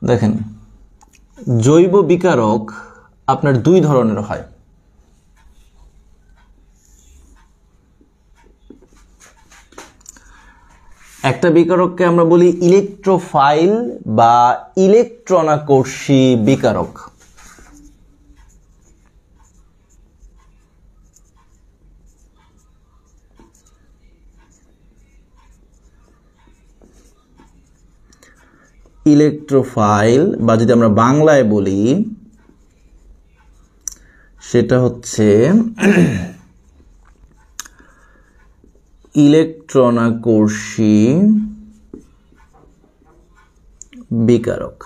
দেখেন জৈব বিকারক আপনার দুই ধরনের হয়। একটা বিকারককে আমরা বলি ইলেকট্রোফাইল বা ইলেকট্রনাকর্ষী বিকারক। ইলেকট্রোফাইল বা যদি আমরা বাংলায় বলি সেটা হচ্ছে ইলেকট্রনাকর্ষী বিকারক।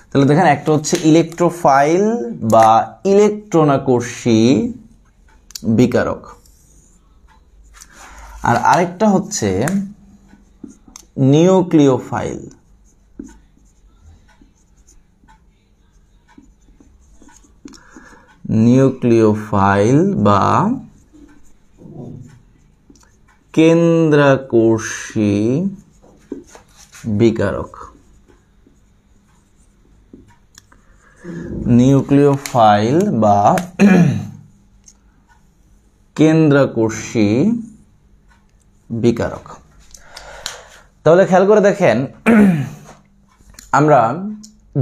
তাহলে দেখেন একটা হচ্ছে ইলেকট্রোফাইল বা ইলেকট্রনাকর্ষী বিকারক, আর আরেকটা হচ্ছে নিউক্লিওফাইল। নিউক্লিওফাইল বা কেন্দ্রাকর্ষী বিকারক। নিউক্লিওফাইল বা কেন্দ্রাকর্ষী বিকারক। তাহলে খেয়াল করে দেখেন আমরা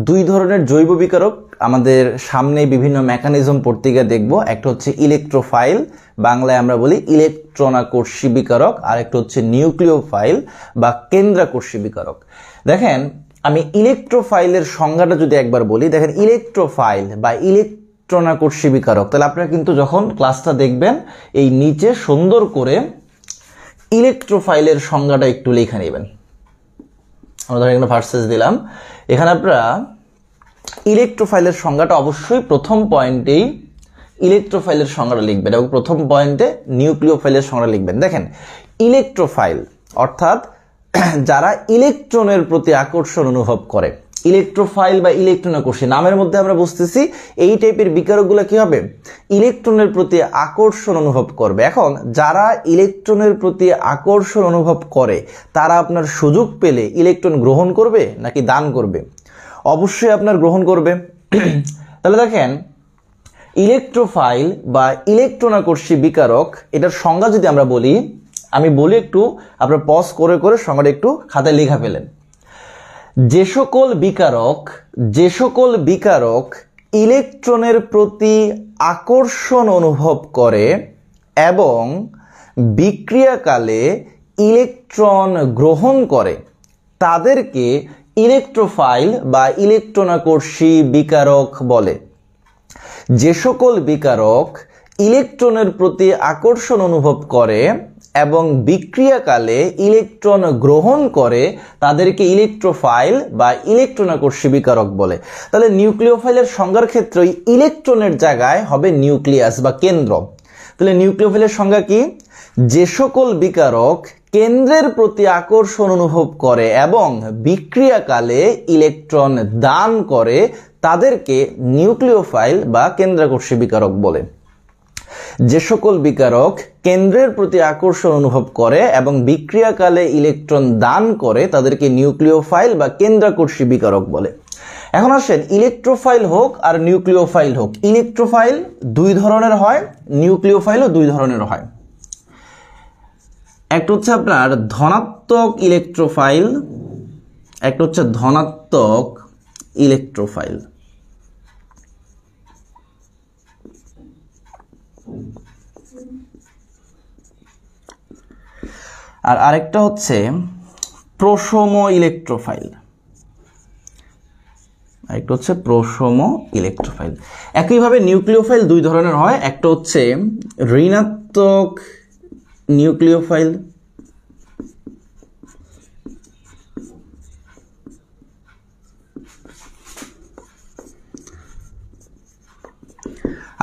দুই ধরনের জৈব বিকারক আমাদের সামনে বিভিন্ন মেকানিজম পড়তে গিয়ে দেখব। একটা হচ্ছে ইলেকট্রোফাইল, বাংলায় আমরা বলি ইলেকট্রনাকর্ষী বিকারক, আর একটা হচ্ছে নিউক্লিওফাইল বা কেন্দ্রাকর্ষী বিকারক। দেখেন আমি ইলেকট্রোফাইলের সংজ্ঞাটা যদি একবার বলি, দেখেন ইলেকট্রোফাইল বা ইলেকট্রনাকর্ষী বিকারক, তাহলে আপনারা কিন্তু যখন ক্লাসটা দেখবেন এই নিচে সুন্দর করে ইলেকট্রোফাইলের সংজ্ঞাটা একটু লিখে নেবেন। আমরা ধরেন এখানে ভার্সেস দিলাম, এখানে আপনারা ইলেকট্রোফাইলের সংজ্ঞাটা অবশ্যই প্রথম পয়েন্টেই ইলেকট্রোফাইলের সংজ্ঞাটা লিখবেন এবং প্রথম পয়েন্টে নিউক্লিওফাইলের সংজ্ঞাটা লিখবেন। দেখেন ইলেকট্রোফাইল অর্থাৎ যারা ইলেকট্রনের প্রতি আকর্ষণ অনুভব করে। ইলেকট্রোফাইল বা ইলেকট্রনাকর্ষী নামের মধ্যে আমরা বুঝতেছি এই টাইপের বিকারকগুলো কি হবে, ইলেকট্রনের প্রতি আকর্ষণ অনুভব করবে। এখন যারা ইলেকট্রনের প্রতি আকর্ষণ অনুভব করে তারা আপনার সুযোগ পেলে ইলেকট্রন গ্রহণ করবে নাকি দান করবে? অবশ্যই আপনার গ্রহণ করবে। তাহলে দেখেন ইলেকট্রোফাইল বা ইলেকট্রনাকর্ষী বিকারক এটার সংজ্ঞা যদি আমরা বলি, আমি বলি একটু আপনারা পজ করে করে সংজ্ঞাটা একটু খাতায় লেখা ফেলেন। যে সকল বিকারক ইলেকট্রনের প্রতি আকর্ষণ অনুভব করে এবং বিক্রিয়াকালে ইলেকট্রন গ্রহণ করে তাদেরকে ইলেকট্রোফাইল বা ইলেকট্রনাকর্ষী বিকারক বলে। যে সকল বিকারক ইলেকট্রনের প্রতি আকর্ষণ অনুভব করে এবং বিক্রিয়াকালে ইলেকট্রন গ্রহণ করে তাদেরকে ইলেকট্রোফাইল বা ইলেকট্রনাকর্ষী বিকারক বলে। তাহলে নিউক্লিওফাইলের সংজ্ঞার ক্ষেত্রে ইলেকট্রনের জায়গায় হবে নিউক্লিয়াস বা কেন্দ্র। তাহলে নিউক্লিওফাইলের সংজ্ঞা কি? যে সকল বিকারক কেন্দ্রের প্রতি আকর্ষণ অনুভব করে এবং বিক্রিয়াকালে ইলেকট্রন দান করে তাদেরকে নিউক্লিওফাইল বা কেন্দ্রাকর্ষী বিকারক বলে। যে সকল বিকারক কেন্দ্রের প্রতি আকর্ষণ অনুভব করে এবং বিক্রিয়াকালে ইলেকট্রন দান করে তাদেরকে নিউক্লিওফাইল বা কেন্দ্রাকর্ষী বিকারক বলে। এখন আসেন ইলেকট্রোফাইল হোক আর নিউক্লিওফাইল হোক, ইলেকট্রোফাইল দুই ধরনের হয়, নিউক্লিওফাইলও দুই ধরনের হয়। একটা হচ্ছে আপনার ধনাত্মক ইলেকট্রোফাইল, একটা হচ্ছে ধনাত্মক ইলেকট্রোফাইল। আর আরেকটা হচ্ছে প্রশম ইলেকট্রোফাইল, আরেকটা হচ্ছে প্রশম ইলেকট্রোফাইল। একইভাবে নিউক্লিওফাইল দুই ধরনের হয়, একটা হচ্ছে ঋণাত্মক নিউক্লিওফাইল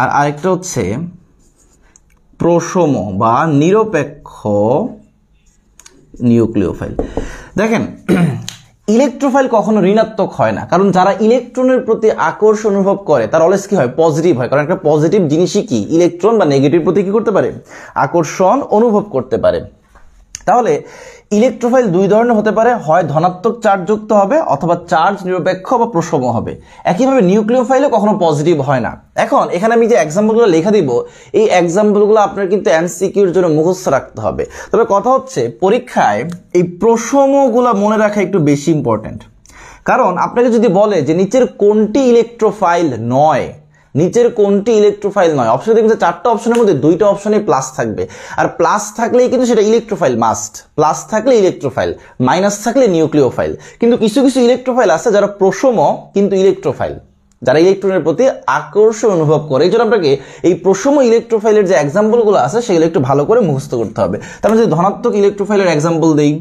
আর আরেকটা হচ্ছে প্রশম বা নিরপেক্ষ নিউক্লিওফাইল। দেখেন ইলেকট্রোফাইল কখনো ঋণাত্মক হয় না, কারণ যারা ইলেকট্রনের প্রতি আকর্ষণ অনুভব করে তার অলওয়েজ কি হয়, পজিটিভ হয়। কারণ একটা পজিটিভ জিনিসই কি ইলেকট্রন বা নেগেটিভ প্রতি কি করতে পারে, আকর্ষণ অনুভব করতে পারে। তাহলে ইলেকট্রোফাইল দুই ধরনের হতে পারে, হয় ধনাত্মক চার্জ যুক্ত হবে অথবা চার্জ নিরপেক্ষ বা প্রশম হবে। একইভাবে নিউক্লিওফাইলও কখনো পজিটিভ হয় না। এখন এখানে আমি যে এক্সাম্পলগুলো লেখা দিব, এই এক্সাম্পলগুলো আপনার কিন্তু এমসিকিউর জন্য মুখস্থ রাখতে হবে। তবে কথা হচ্ছে পরীক্ষায় এই প্রশমগুলো মনে রাখা একটু বেশি ইম্পর্টেন্ট। কারণ আপনাকে যদি বলে যে নিচের কোনটি ইলেকট্রোফাইল নয়, নিচের কোনটি ইলেকট্রোফাইল নয়, অপশনে দেখবেন যে 4টা অপশনের মধ্যে 2টা অপশনে প্লাস থাকবে, আর প্লাস থাকলেই কিন্তু সেটা ইলেকট্রোফাইল মাস্ট, প্লাস থাকলে ইলেকট্রোফাইল, মাইনাস থাকলে নিউক্লিওফাইল। কিন্তু কিছু কিছু ইলেকট্রোফাইল আছে যারা প্রশম কিন্তু ইলেকট্রোফাইল, যারা ইলেকট্রনের প্রতি আকর্ষণ অনুভব করে। এই জন্য আপনাকে এই প্রশম ইলেকট্রোফাইলের যে এক্সাম্পলগুলো আছে সেগুলো একটু ভালো করে মুখস্থ করতে হবে। তারপরে যদি ধনাত্মক ইলেকট্রোফাইলের এক্সাম্পল দেই,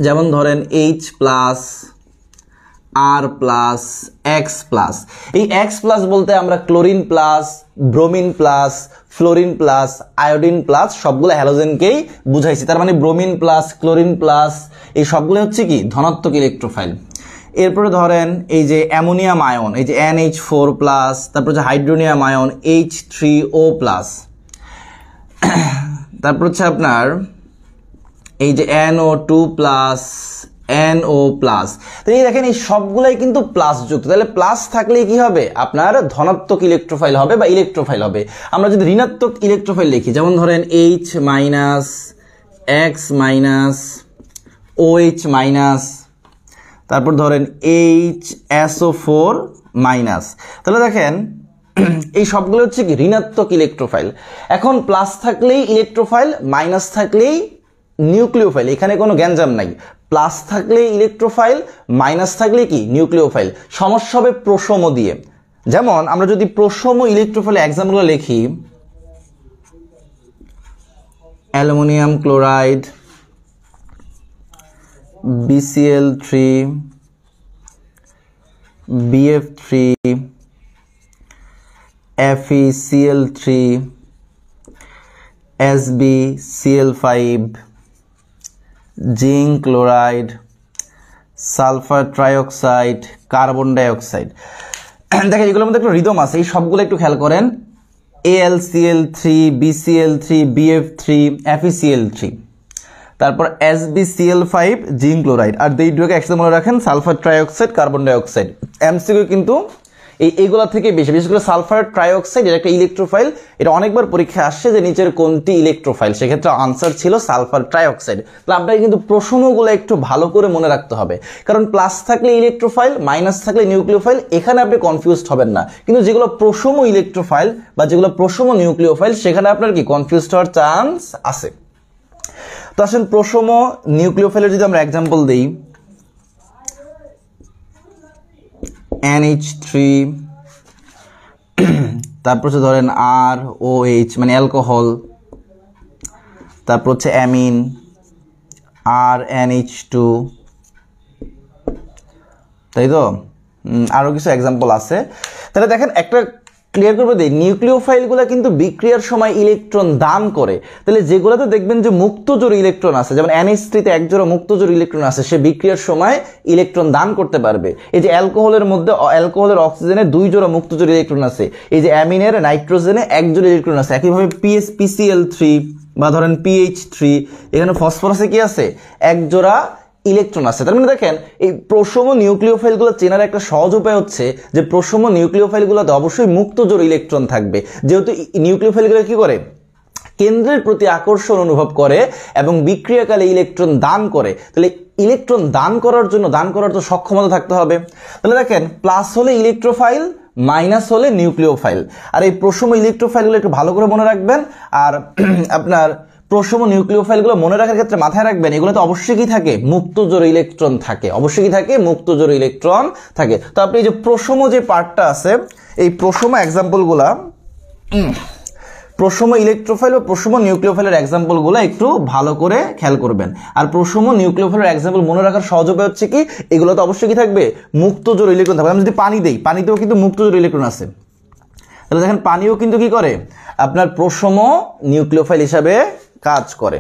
যেমন ধরেন H+, R+, X+। এই X+ বলতে আমরা chlorine plus, bromine plus, fluorine plus, iodine plus সবগুলো হ্যালোজেনকেই বুঝাইছি। তার মানে ব্রোমিন প্লাস, ক্লোরিন প্লাস এই সবগুলো হচ্ছে কি ধনাত্মক ইলেকট্রোফাইল। এরপরে ধরেন এই যে অ্যামোনিয়াম আয়ন, এই যে NH4+, তারপর যে হাইড্রোনিয়াম আয়ন H3O+, তারপর হচ্ছে আপনার এই যে NO2+, NO+। তো এই দেখেন এই সবগুলাই কিন্তু প্লাস যুক্ত, তাহলে প্লাস থাকলেই কি হবে আপনার ধনাত্মক ইলেকট্রোফাইল হবে বা ইলেকট্রোফাইল হবে। আমরা যদি ঋণাত্মক ইলেকট্রোফাইল লিখি, যেমন ধরেন H-, X-, OH-, তারপর ধরেন HSO4-, তাহলে দেখেন এই সবগুলো হচ্ছে কি ঋণাত্মক ইলেকট্রোফাইল। এখন প্লাস থাকলেই ইলেকট্রোফাইল, মাইনাস থাকলেই নিউক্লিওফাইল, এখানে কোনো গ্যাঞ্জাম নাই। প্লাস থাকলে ইলেকট্রোফাইল, মাইনাস থাকলে কি নিউক্লিওফাইল। সমস্যা হবে প্রশম দিয়ে। যেমন আমরা যদি প্রশম ইলেকট্রোফাইলের এক্সাম্পলগুলো লিখি, aluminium chloride, BCl3, BF3, FeCl3, SbCl5, zinc chloride, sulphur trioxide, carbon dioxide. দেখেন এগুলোর মধ্যে একটু রিদম আছে, এই সবগুলো একটু খেয়াল করেন। AlCl3, BCl3, BF3, FeCl3, তারপর SbCl5, জিঙ্ক ক্লোরাইড, আর এই দুটোকে একসাথে মনে রাখেন sulphur trioxide, carbon dioxide. MCQ কিন্তু এইগুলা থেকে বেশি, বিশেষ করে সালফার ট্রাইঅক্সাইড এটা একটা ইলেকট্রোফাইল। এটা অনেকবার পরীক্ষায় আসছে যে নিচের কোনটি ইলেকট্রোফাইল, সেক্ষেত্রে আনসার ছিল সালফার ট্রাইঅক্সাইড। তাহলে আপনাকে কিন্তু প্রশ্নগুলো একটু ভালো করে মনে রাখতে হবে, কারণ প্লাস থাকলে ইলেকট্রোফাইল, মাইনাস থাকলে নিউক্লিওফাইল, এখানে আপনি কনফিউজড হবেন না। কিন্তু যেগুলো প্রশম ইলেকট্রোফাইল বা যেগুলো প্রশম নিউক্লিওফাইল সেখানে আপনার কি কনফিউজড হওয়ার চান্স আছে। তো আসলে প্রশম নিউক্লিওফাইলের যদি আমরা এক্সাম্পল দিই, NH3, তারপর হচ্ছে ধরেন ROH মানে অ্যালকোহল, তারপর হচ্ছে অ্যামিন, RNH2, তাই তো আরো কিছু এক্সাম্পল আছে। তাহলে দেখেন একটা ক্লিয়ার করবো দিই, নিউক্লিওফাইলগুলো কিন্তু বিক্রিয়ার সময় ইলেকট্রন দান করে। তাহলে যেগুলোতে দেখবেন যে মুক্ত জোড় ইলেকট্রন আছে, যেমন NH3-তে এক জোড়া মুক্ত জোড় ইলেকট্রন আছে, সে বিক্রিয়ার সময় ইলেকট্রন দান করতে পারবে। এই যে অ্যালকোহলের মধ্যে, অ্যালকোহলের অক্সিজেনে 2 জোড়া মুক্ত জোড় ইলেকট্রন আছে, এই যে অ্যামিনের নাইট্রোজেনে 1 জোড়া ইলেকট্রন আছে। একইভাবে PCl3 বা ধরেন PH3, এখানে ফসফরাসে কি আছে 1 জোড়া ইলেকট্রন আছে। তার মানে দেখেন এই প্রশম নিউক্লিওফাইলগুলো চেনার একটা সহজ উপায় হচ্ছে যে প্রশম নিউক্লিওফাইলগুলোতে অবশ্যই মুক্ত জোড় ইলেকট্রন থাকবে, যেহেতু নিউক্লিওফাইলগুলো কি করে কেন্দ্রের প্রতি আকর্ষণ অনুভব করে এবং বিক্রিয়াকালে ইলেকট্রন দান করে। তাহলে ইলেকট্রন দান করার জন্য তো সক্ষমতা থাকতে হবে। তাহলে দেখেন প্লাস হলে ইলেকট্রোফাইল, মাইনাস হলে নিউক্লিওফাইল। আর এই প্রশম ইলেকট্রোফাইলগুলো একটু ভালো করে মনে রাখবেন। আর আপনার প্রশম নিউক্লিওফাইলগুলো মনে রাখার ক্ষেত্রে মাথায় রাখবেন এগুলোতে অবশ্যই কি থাকে মুক্ত জোড় ইলেকট্রন থাকে, অবশ্যই কি থাকে মুক্ত জোড় ইলেকট্রন থাকে। তো আপনি এই যে প্রশম যে পার্টটা আছে, এই প্রশম এক্সাম্পলগুলা, প্রশম ইলেকট্রোফাইল বা প্রশম নিউক্লিওফাইলের এক্সাম্পলগুলো একটু ভালো করে খেয়াল করবেন। আর প্রশম নিউক্লিওফাইলের এক্সাম্পল মনে রাখার সহজ উপায় হচ্ছে কি এগুলোতে অবশ্যই কি থাকবে মুক্ত জোড় ইলেকট্রন থাকবে। আমি যদি পানি দেই, পানিতেও কিন্তু মুক্ত জোড় ইলেকট্রন আছে। তাহলে দেখেন পানিও কিন্তু কি করে আপনার প্রশম নিউক্লিওফাইল হিসাবে কাজ করে।